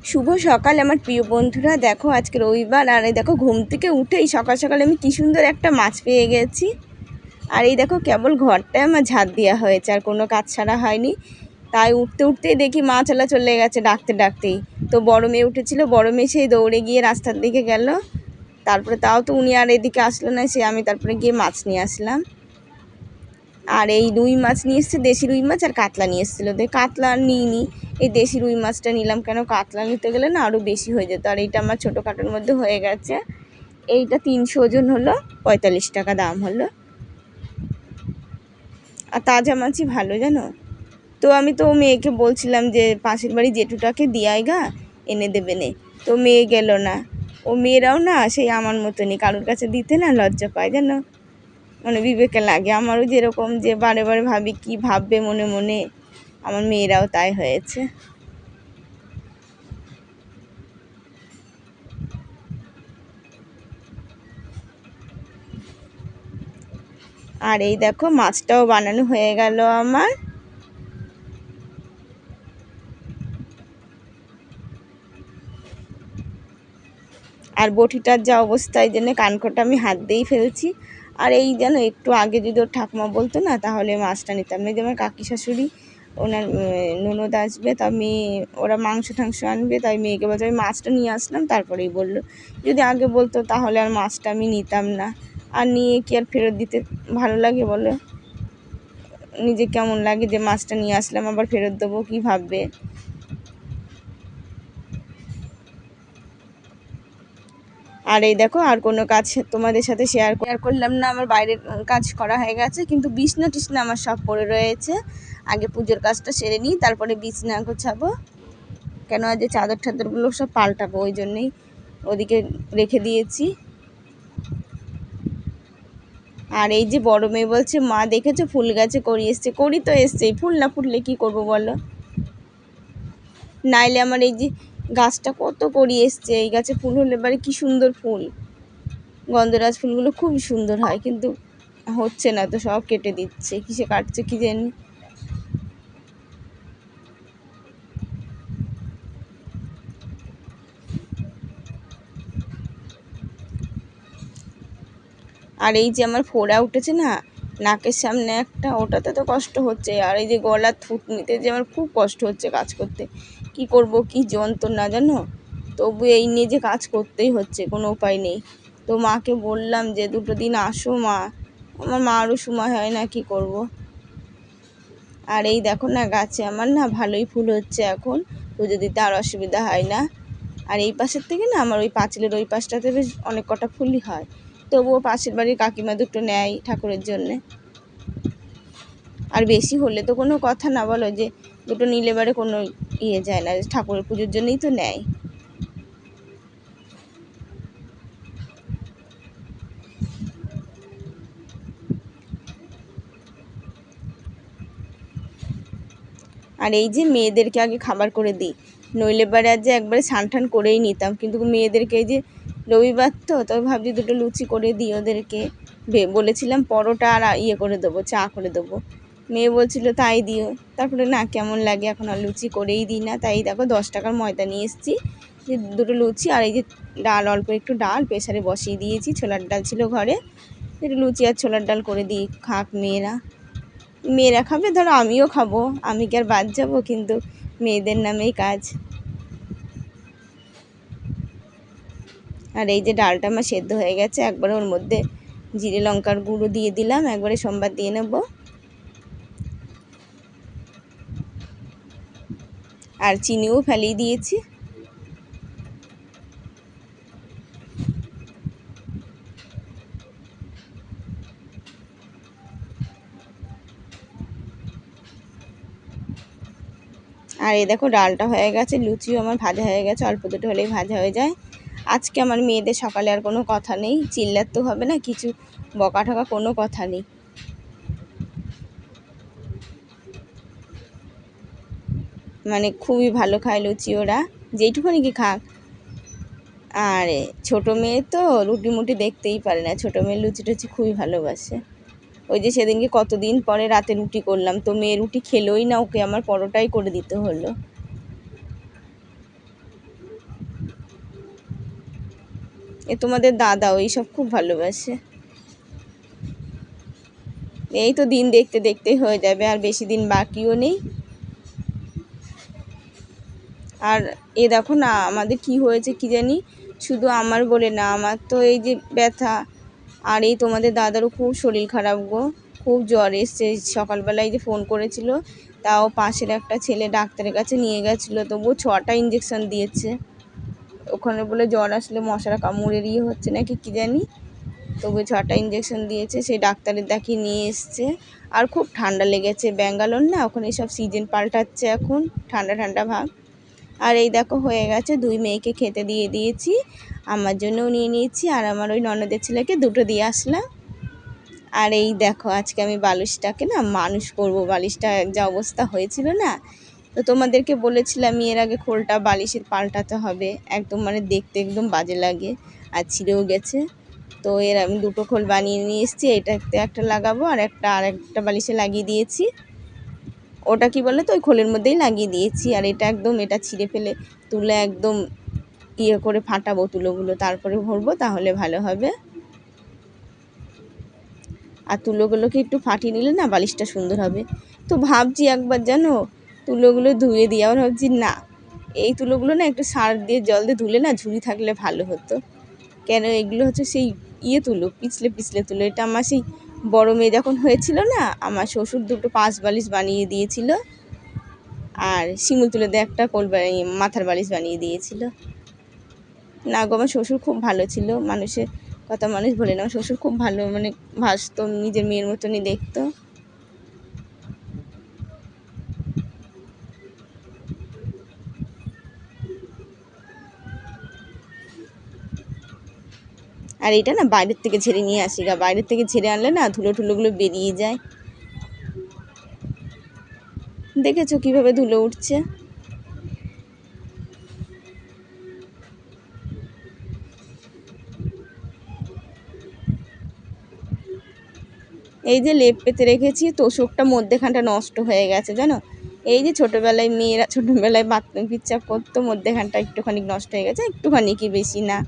শুভ সকাল আমার প্রিয় বন্ধুরা। দেখো আজকে রবিবার, আর এই দেখো ঘুম থেকে উঠেই সকাল সকাল আমি কি সুন্দর একটা মাছ পেয়ে গেছি। আর এই দেখো কেবল ঘরটায় আমার ঝাড় দেওয়া হয়েছে, আর কোনো কাজ ছাড়া হয়নি। তাই উঠতে উঠতেই দেখি মাছওয়ালা চলে গেছে ডাকতে ডাকতেই। তো বড় মেয়ে উঠেছিল, বড় মেয়ে সেই দৌড়ে গিয়ে রাস্তার দিকে গেল। তারপরে তাও তো উনি আর এদিকে আসলো না, সে আমি তারপরে গিয়ে মাছ নিয়ে আসলাম। আর এই রুই মাছ নিয়ে এসছে, দেশি রুই মাছ, আর কাতলা নিয়ে এসেছিলো। কাতলা আর নিইনি, এই দেশি রুই মাছটা নিলাম। কেন কাতলা নিতে গেলে না আরও বেশি হয়ে যেত, আর এইটা আমার ছোটোখাটোর মধ্যে হয়ে গেছে। এইটা 300 ওজন হলো, 45 টাকা দাম হলো। আর তাজা মাছই ভালো জানো। তো আমি তো মেয়েকে বলছিলাম যে পাশের বাড়ি জেঠুটাকে দিয়াই গা, এনে দেবে নে। তো মেয়ে গেল না। ও মেয়েরাও না সেই আমার মতনই, কারোর কাছে দিতে না লজ্জা পায় জানো, মানে বিবেকে লাগে। আমারও যেরকম যে বারে বারে ভাবি কি ভাববে মনে মনে, আমার মেয়েরাও তাই হয়েছে। আর এই দেখো মাছটাও বানানো হয়ে গেল আমার। আর বটিটার যা অবস্থা, এই জন্য কানকোটা আমি হাত দিয়েই ফেলছি। আর এই যেন একটু আগে যদি ওর ঠাকুমা বলতো না, তাহলে মাছটা নিতাম না। যেমন কাকি শাশুড়ি ওনার ননদ আসবে, তা মেয়ে ওরা মাংস টাংস আনবে, তাই মেয়েকে বলছে আমি মাছটা নিয়ে আসলাম, তারপরেই বললো। যদি আগে বলতো তাহলে আর মাছটা আমি নিতাম না। আর নিয়ে কি আর ফেরত দিতে ভালো লাগে বলো, নিজে কেমন লাগে যে মাছটা নিয়ে আসলাম আবার ফেরত দেবো, কি ভাববে। আর এই দেখো আর কোনো কাজ তোমাদের সাথে শেয়ার করলাম না, আমার বাইরের কাজ করা হয়ে গেছে, কিন্তু বিছনা টিছনা আমার সব পড়ে রয়েছে। আগে পুজোর কাজটা সেরে নিই, তারপরে বিছনা গোছাবো। কেন আজ যে চাদর টাদরগুলো সব পাল্টাবো, ওই জন্যেই ওদিকে রেখে দিয়েছি। আর এই যে বড় মেয়ে বলছে মা দেখেছো ফুল গাছে করি এসছে, করি তো এসছেই, ফুল না ফুটলে কি করব বলো। নাইলে আমার এই যে গাছটা কত করি এসছে, এই গাছে ফুল হলে এবারে কি সুন্দর ফুল, গন্ধরাজ ফুলগুলো খুব সুন্দর হয়, কিন্তু হচ্ছে না তো, সব কেটে দিচ্ছে, কিসে কাটছে কি জানি। আর এই যে আমার ফোড়া উঠেছে না নাকের সামনে একটা, ওটাতে তো কষ্ট হচ্ছে। আর এই যে গলার থুতনিতে যে আমার খুব কষ্ট হচ্ছে কাজ করতে, কি করব কি যন্ত্রণা জানো। তবু এই নিয়ে যে কাজ করতেই হচ্ছে, কোনো উপায় নেই। তো মাকে বললাম যে 2 দিন আসো মা, আমার মারও সময় হয় না, কি করব। আর এই দেখো না গাছে আমার না ভালোই ফুল হচ্ছে এখন, পুজো দিতে আর অসুবিধা হয় না। আর এই পাশের থেকে না আমার ওই পাঁচিলের ওই পাশটাতে বেশ অনেক কটা ফুলই হয়। তবুও পাশের বাড়ির কাকিমা 2টো নেয় ঠাকুরের জন্যে। আর বেশি হলে তো কোনো কথা না বলো, যে 2টো নিলে বারে কোনো ইয়ে যায় না, ঠাকুরের পুজোর জন্যই তো নেয়। আর এই যে মেয়েদেরকে আগে খাবার করে দিই, নইলে বারে আজ যে একবারে স্নান করেই নিতাম, কিন্তু মেয়েদেরকে এই যে রবিবার তো, তবে ভাবছি 2টো লুচি করে দিই ওদেরকে। বলেছিলাম পরোটা আর ইয়ে করে দেবো, চা করে দেবো। মেয়ে বলছিল তাই দিও, তারপরে না কেমন লাগে, এখন আর লুচি করেই দিই না। তাই দেখো 10 টাকার ময়দা নিয়ে এসেছি, যে 2টো লুচি আর এই যে ডাল, অল্প একটু ডাল প্রেসারে বসিয়ে দিয়েছি, ছোলার ডাল ছিল ঘরে, একটু লুচি আর ছোলার ডাল করে দিই, খাক মেয়েরা। মেয়েরা খাবে, ধরো আমিও খাবো, আমি কি আর বাদ যাবো, কিন্তু মেয়েদের নামেই কাজ। আর এই যে ডালটা আমার সেদ্ধ হয়ে গেছে, একবারে ওর মধ্যে জিরে লঙ্কার গুঁড়ো দিয়ে দিলাম, একবারে সোমবার দিয়ে নেব। আর চিনিও ফেলিয়ে দিয়েছি। আর এই দেখো ডালটা হয়ে গেছে, লুচিও আমার ভাজা হয়ে গেছে, অল্প 2টো হলেই ভাজা হয়ে যায়। আজকে আমার মেয়েদের সকালে আর কোনো কথা নেই, চিল্লাতে হবে না কিছু, বকা ঠকা কোনো কথা নেই। মানে খুবই ভালো খায় লুচি ওরা, যেইটুকুনি কি খাক। আর ছোটো মেয়ে তো রুটি মুটি দেখতেই পারে না, ছোটো মেয়ে লুচি টুচি খুবই ভালোবাসে। ওই যে সেদিনকে কতদিন পরে রাতে রুটি করলাম, তো মেয়ে রুটি খেলোই না, ওকে আমার পরোটাই করে দিতে হলো। এ তোমাদের দাদাও এইসব খুব ভালোবাসে। এই তো দিন দেখতে দেখতে হয়ে যাবে, আর বেশি দিন বাকিও নেই। আর এ দেখো না আমাদের কি হয়েছে কি জানি, শুধু আমার বলে না, আমার তো এই যে ব্যথা, আর এই তোমাদের দাদারও খুব শরীর খারাপ গো, খুব জ্বর এসছে। সকালবেলায় যে ফোন করেছিল, তাও পাশের একটা ছেলে ডাক্তারের কাছে নিয়ে গেছিলো, তবুও 6টা ইঞ্জেকশন দিয়েছে। ওখানে বলে জ্বর আসলে মশারা কামড়ের হচ্ছে নাকি কি জানি, তবু 6টা ইঞ্জেকশন দিয়েছে। সেই ডাক্তারের দেখিয়ে নিয়ে এসছে। আর খুব ঠান্ডা লেগেছে, ব্যাঙ্গালোর না, ওখানে সব সিজন পাল্টাচ্ছে এখন, ঠান্ডা ঠান্ডা ভাব। আর এই দেখো হয়ে গেছে, 2 মেয়েকে খেতে দিয়ে দিয়েছি, আমার জন্যও নিয়ে নিয়েছি, আর আমার ওই ননদের ছেলেকে 2টো দিয়ে আসলাম। আর এই দেখো আজকে আমি বালিশটাকে না মানুষ করব, বালিশটা যা অবস্থা হয়েছিল না, তো তোমাদেরকে বলেছিলাম এর আগে খোলটা বালিশের পাল্টাতে হবে, একদম মানে দেখতে একদম বাজে লাগে, আর ছিঁড়েও গেছে। তো এর আমি 2টো খোল বানিয়ে নিয়ে এসেছি, এটাতে একটা লাগাবো, আর একটা বালিশে লাগিয়ে দিয়েছি। ওটা কি বলে তো ওই খোলের মধ্যেই লাগিয়ে দিয়েছি। আর এটা একদম এটা ছিঁড়ে ফেলে তুলে একদম করে ফাটাবো তুলোগুলো, তারপরে ভরবো, তাহলে ভালো হবে। আর তুলোগুলোকে একটু ফাটিয়ে নিলে না বালিশটা সুন্দর হবে। তো ভাবছি একবার জানো তুলোগুলো ধুয়ে দিই, আবার ভাবছি না, এই তুলোগুলো না একটু সার দিয়ে জল দিয়ে ধুলে না ঝুড়ি থাকলে ভালো হতো। কেন এগুলো হচ্ছে সেই তুলো, পিছলে পিছলে তুলো। এটা আমার সেই বড় মেয়ে যখন হয়েছিল না, আমার শ্বশুর 2টো 5 বালিশ বানিয়ে দিয়েছিল, আর শিমুল তুলে দিয়ে একটা কোল বানিয়ে মাথার বালিশ বানিয়ে দিয়েছিল। না গো, আমার শ্বশুর খুব ভালো ছিল, মানুষের কথা মানুষ বলে না, আমার শ্বশুর খুব ভালো, মানে ভাসতো, নিজের মেয়ের মতনই দেখতো। আর এটা না বাইরের থেকে ঝেড়ে নিয়ে আসি গা, বাইরের থেকে ঝেড়ে আনলে না ধুলো টুলোগুলো বেরিয়ে যায়। দেখেছো কিভাবে ধুলো উঠছে। এই যে লেপ পেতে রেখেছি, তোষকটা মধ্যেখানটা নষ্ট হয়ে গেছে জানো। এই যে ছোটোবেলায় মেয়েরা ছোটোবেলায় বাথরুম পিচ্চাপ করতো, মধ্যেখানটা একটুখানি নষ্ট হয়ে গেছে, একটুখানি কি বেশি না।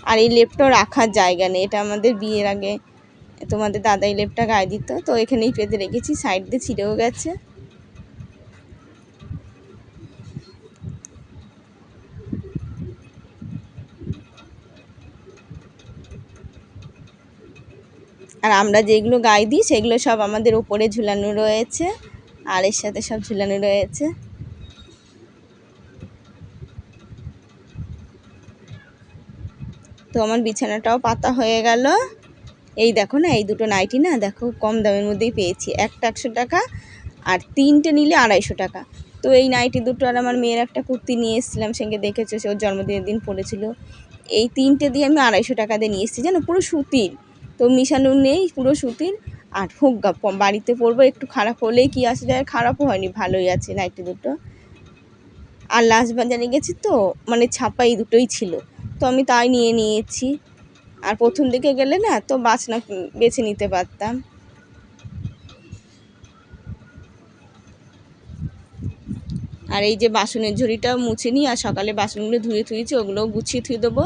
আর এই লেপটাও রাখার জায়গা নেই, এটা আমাদের বিয়ের আগে তোমাদের দাদাই লেপটা গায়ে দিত, তো এখানেই পেতে রেখেছি, সাইড দিয়ে ছিঁড়েও গেছে। আর আমরা যেগুলো গায়ে দিই সেগুলো সব আমাদের ওপরে ঝুলানো রয়েছে, আর এর সাথে সব ঝুলানো রয়েছে। তো আমার বিছানাটাও পাতা হয়ে গেল। এই দেখো না, এই 2টো নাইটি না দেখো কম দামের মধ্যেই পেয়েছি, একটা 100 টাকা আর 3টে নিলে 250 টাকা। তো এই নাইটি 2টো আর আমার মেয়ের একটা কুর্তি নিয়ে এসেছিলাম, সঙ্গে দেখেছো সে ওর জন্মদিনের দিন পড়েছিল, এই 3টে দিয়ে আমি 250 টাকা দিয়ে নিয়ে এসেছি জানো, পুরো সুতির, তো মিশানো নেই, পুরো সুতির। আর হোগা বাড়িতে পরবো, একটু খারাপ হলেই কি আসে যায়, খারাপও হয়নি, ভালোই আছে নাইটি 2টো। আর লাস্ট বাজারে গেছি তো, মানে ছাপা এই 2টোই ছিল, তো আমি তাই নিয়ে নিয়েছি। আর প্রথম দিকে গেলে না তো বেছে নিতে পারতাম। আর এই যে বাসনের ঝুড়িটা মুছে নিই, আর সকালে বাসনগুলো ধুয়ে থুয়েছি, ওগুলোও গুছিয়ে থুয়ে দেবো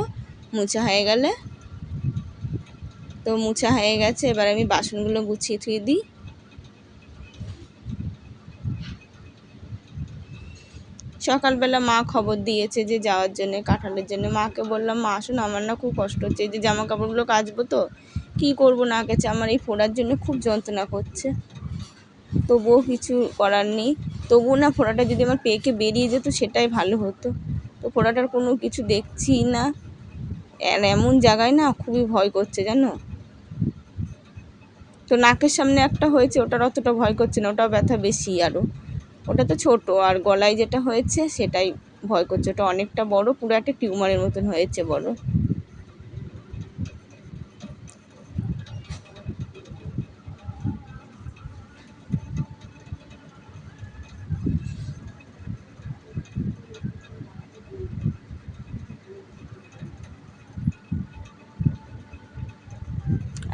মুছা হয়ে গেলে। তো মুছা হয়ে গেছে, এবার আমি বাসনগুলো গুছিয়ে থুয়ে দিই। সকালবেলা মা খবর দিয়েছে যে যাওয়ার জন্য কাঁঠালের জন্য, মাকে বললাম মা আসুন, আমার না খুব কষ্ট হচ্ছে, এই যে জামা কাপড়গুলো কাচবো, তো কী করবো না কেচে, আমার এই ফোড়ার জন্য খুব যন্ত্রণা করছে। তবুও কিছু করার নেই, তবুও না ফোড়াটা যদি আমার পেকে বেরিয়ে যেত সেটাই ভালো হতো, তো ফোড়াটার কোনো কিছু দেখছি না। আর এমন জায়গায় না খুবই ভয় করছে জানো। তো নাকের সামনে একটা হয়েছে, ওটার অতটা ভয় করছে না, ওটাও ব্যথা বেশি আরও, ওটা তো ছোটো। আর গলায় যেটা হয়েছে সেটাই ভয় করছে, ওটা অনেকটা বড়, পুরো একটা টিউমারের মতন হয়েছে বড়।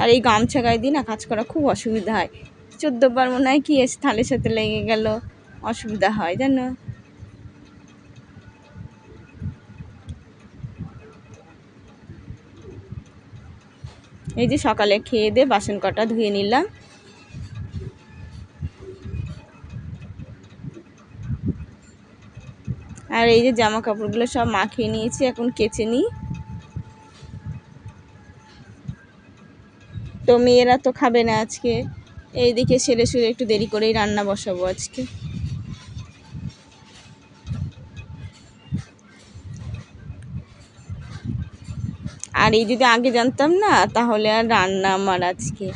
আর এই গামছা গায়ে দিয়ে না কাজ করা খুব অসুবিধা হয়, 14বার মনে হয় কি এসে থালের সাথে লেগে গেল, অসুবিধা হয় জানো। এই যে সকালে খেয়ে দিয়ে বাসন কটা ধুয়ে নিলাম। আর এই যে জামা কাপড়গুলো সব মাখিয়ে নিয়েছি, এখন কেচে নিই। তো মেয়েরা তো খাবে না আজকে, এইদিকে সেরে সুরে একটু দেরি করেই রান্না বসাবো আজকে। আর এই যদি আগে জানতাম না, তাহলে আর রান্না আমার আজকে,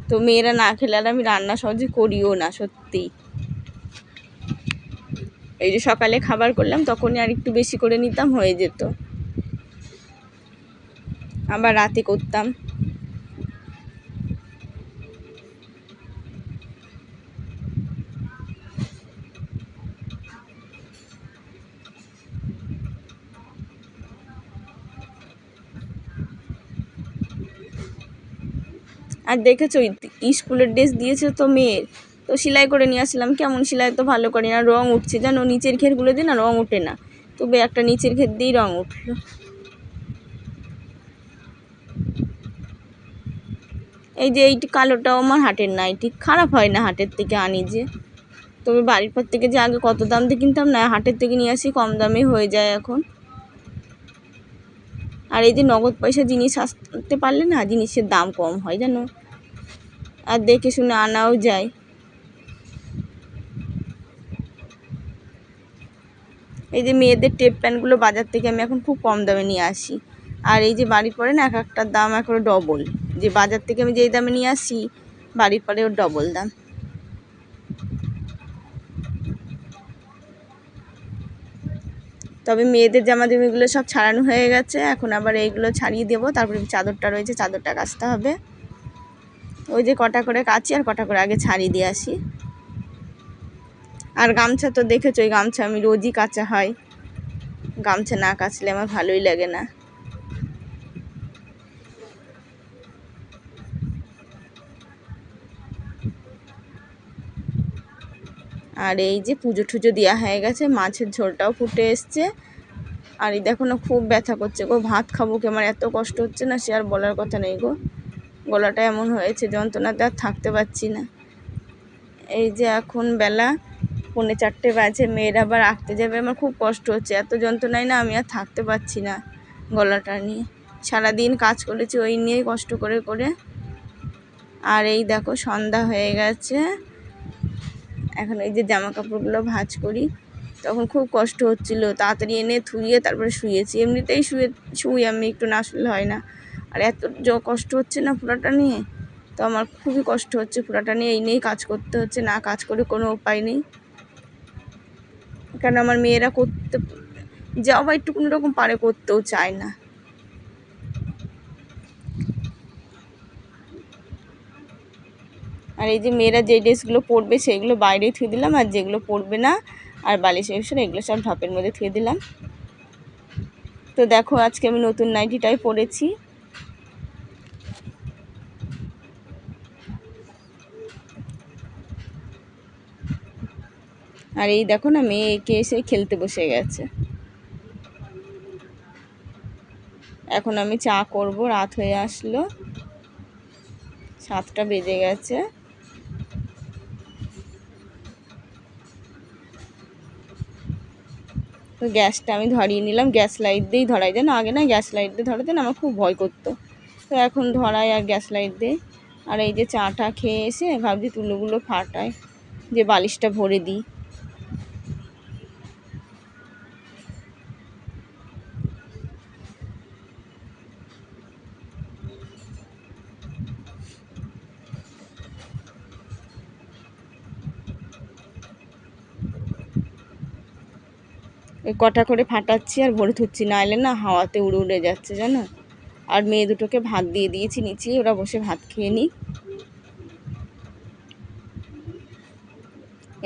তো মেয়েরা না খেলে আর আমি রান্না সহজে করিও না সত্যি। এই যে সকালে খাবার করলাম, তখনই আর একটু বেশি করে নিতাম, হয়ে যেত। আবার রাতে করতাম। আর দেখেছো স্কুলের ড্রেস দিয়েছে তো মেয়ের, তো সেলাই করে নিয়ে আসলাম। কেমন সেলাই তো ভালো করি না, রঙ উঠছে জানো, নিচের ঘেরগুলো দিয়ে না রঙ ওঠে না, তবে একটা নিচের ঘের দিয়েই রঙ উঠলো। এই যে এইটি কালোটাও আমার হাটের না, এটি খারাপ হয় না হাটের থেকে আনি যে, তবে বাড়ির পর থেকে যে আগে কত দাম দিয়ে কিনতাম না, হাটের থেকে নিয়ে আসি, কম দামে হয়ে যায় এখন। আর এই যে নগদ পয়সা জিনিস আসতে পারলে না, জিনিসের দাম কম হয় জানো, আর দেখে শুনে আনাও যায়। এই যে মেয়েদের টেপ প্যান্টগুলো বাজার থেকে আমি এখন খুব কম দামে নিয়ে আসি। আর এই যে বাড়ির পরে না, এক একটার দাম এখন ডবল, যে বাজার থেকে আমি যেই দামে নিয়ে আসি, বাড়ির পরে ওর ডবল দাম। তবে মেয়েদের জামা জামিগুলো সব ছাড়ানো হয়ে গেছে, এখন আবার এইগুলো ছাড়িয়ে দেবো, তারপরে চাদরটা রয়েছে, চাদরটা কাচতে হবে। ওই যে কটা করে কাচি আর কটা করে আগে ছাড়িয়ে দিয়ে আসি। আর গামছা তো দেখেছো, ওই গামছা আমি রোজই কাচা হয়, গামছা না কাচলে আমার ভালোই লাগে না। আর এই যে পুজো টুজো দেওয়া হয়ে গেছে, মাছের ঝোলটাও ফুটে এসছে। আর এই দেখো না, খুব ব্যথা করছে গো, ভাত খাবো কি, আমার এত কষ্ট হচ্ছে না, সে আর বলার কথা নেই গো। গলাটা এমন হয়েছে, যন্ত্রণাতে আর থাকতে পারছি না। এই যে এখন বেলা 3:45 বাজে, মেয়েরা আবার আঁকতে যাবে, আমার খুব কষ্ট হচ্ছে, এত যন্ত্রণায় না আমি আর থাকতে পারছি না গলাটা নিয়ে। সারাদিন কাজ করেছি ওই নিয়েই কষ্ট করে করে। আর এই দেখো সন্ধ্যা হয়ে গেছে, এখন এই যে জামা কাপড়গুলো ভাঁজ করি, তখন খুব কষ্ট হচ্ছিল, তাড়াতাড়ি এনে ধুয়ে তারপরে শুয়েছি। এমনিতেই শুই আমি, একটু না শুলে হয় না। আর এত কষ্ট হচ্ছে না পুরাটা নিয়ে, তো আমার খুবই কষ্ট হচ্ছে পুরাটা নিয়ে, এই নিয়েই কাজ করতে হচ্ছে, না কাজ করে কোনো উপায় নেই। কারণ আমার মেয়েরা করতে যাও বা একটু কোনো রকম পারে, করতেও চায় না। আর এই যে মেয়েরা যে ড্রেসগুলো পরবে সেগুলো বাইরে থুয়ে দিলাম, আর যেগুলো পরবে না আর বালিশের বিষয় এগুলো সব ঢপের মধ্যে থুয়ে দিলাম। তো দেখো আজকে আমি নতুন নাইটিটাই পরেছি। আর এই দেখো না, মেয়ে একে এসে খেলতে বসে গেছে। এখন আমি চা করব, রাত হয়ে আসলো, 7টা বেজে গেছে। তো গ্যাসটা আমি ধরিয়ে নিলাম, গ্যাস লাইট দিয়েই ধরাই, যেন আগে না গ্যাস লাইট দিয়ে ধরাতে না আমার খুব ভয় করতো, তো এখন ধরাই আর গ্যাস লাইট দিয়ে। আর এই যে চাটা খেয়ে এসে ভাবছি তুলোগুলো ফাটাই, যে বালিশটা ভরে দিই। ওই কটা করে ফাটাচ্ছি আর ভরে থুচ্ছি, না এলে না হাওয়াতে উড়ে উড়ে যাচ্ছে জানো। আর মেয়ে দুটোকে ভাত দিয়ে দিয়েছি নিচে, ওরা বসে ভাত খেয়ে নিই।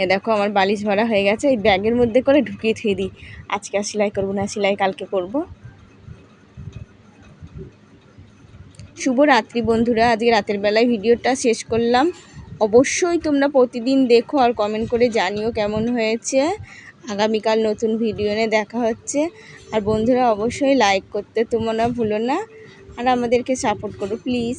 এ দেখো আমার বালিশ ভরা হয়ে গেছে, এই ব্যাগের মধ্যে করে ঢুকিয়ে থুয়ে দিই, আজকে আর সেলাই করবো না, সেলাই কালকে করব। শুভরাত্রি বন্ধুরা, আজকে রাতের বেলায় ভিডিওটা শেষ করলাম। অবশ্যই তোমরা প্রতিদিন দেখো আর কমেন্ট করে জানিও কেমন হয়েছে। আগামীকাল নতুন ভিডিও নিয়ে দেখা হচ্ছে। আর বন্ধুরা অবশ্যই লাইক করতে তোমরা ভুলো না, আর আমাদেরকে সাপোর্ট করো প্লিজ।